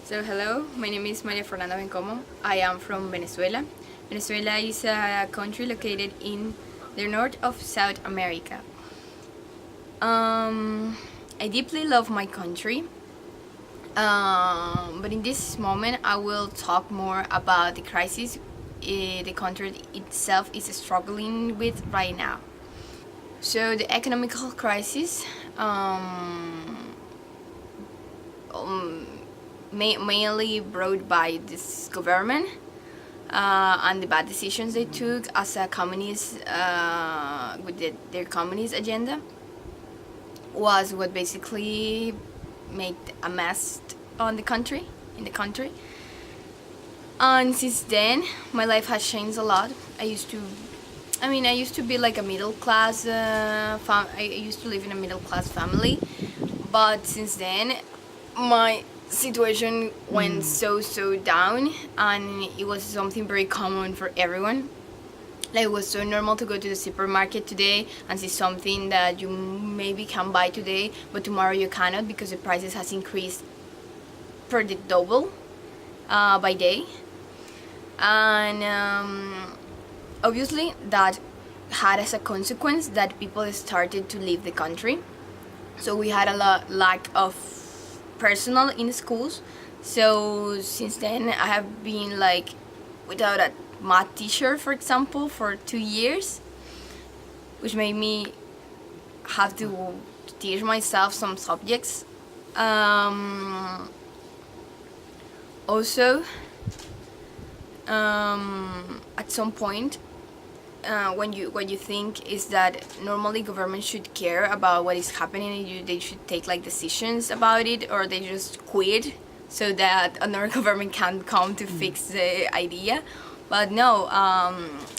So hello, my name is Maria Fernanda Bencomo. I am from Venezuela. Venezuela is a country located in the north of South America. I deeply love my country, but in this moment I will talk more about the crisis the country itself is struggling with right now. So the economical crisis mainly brought by this government and the bad decisions they took as a communist with their communist agenda was what basically made a mess on the country in the country. And since then my life has changed a lot. I used to be like a middle class I used to live in a middle class family, but since then my situation went so down, and it was something very common for everyone. Like, it was so normal to go to the supermarket today and see something that you maybe can buy today, but tomorrow you cannot because the prices has increased for the double by day. And obviously that had as a consequence that people started to leave the country. So we had a lack of personnel in schools. So since then I have been like without a math teacher, for example, for 2 years, which made me have to teach myself some subjects. Also, at some point, what you think is that normally government should care about what is happening, and they should take like decisions about it, or they just quit so that another government can come to fix the idea. But no,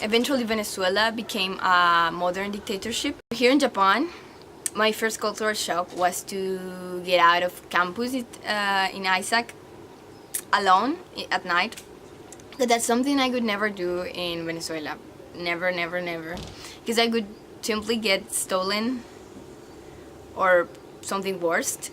eventually Venezuela became a modern dictatorship. Here in Japan, my first cultural shock was to get out of campus in Isaac alone at night. But that's something I could never do in Venezuela. Never. Because I could simply get stolen or something worse.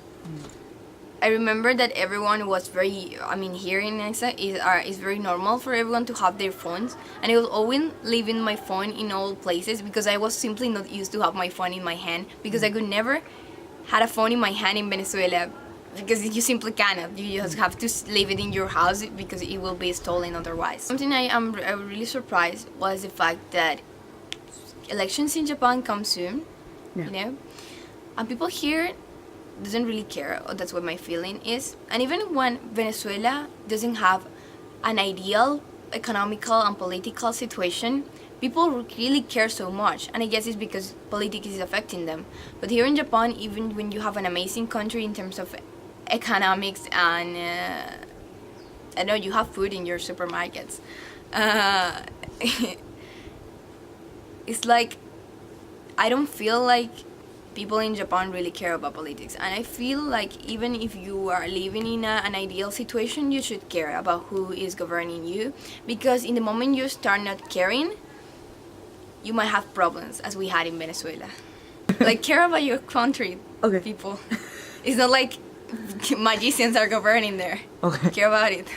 I remember that everyone was here in Isaac is very normal for everyone to have their phones, and I was always leaving my phone in all places because I was simply not used to have my phone in my hand, because I could never had a phone in my hand in Venezuela, because you simply cannot. You just have to leave it in your house because it will be stolen otherwise. Something I am really surprised was the fact that elections in Japan come soon, and people here doesn't really care. That's what my feeling is. And even when Venezuela doesn't have an ideal economical and political situation, people really care so much, and I guess it's because politics is affecting them. But here in Japan, even when you have an amazing country in terms of economics and I know you have food in your supermarkets, it's like I don't feel like people in Japan really care about politics. And I feel like even if you are living in an ideal situation, you should care about who is governing you, because in the moment you start not caring, you might have problems, as we had in Venezuela. Like, care about your country, people. It's not like magicians are governing there. Okay. Care about it.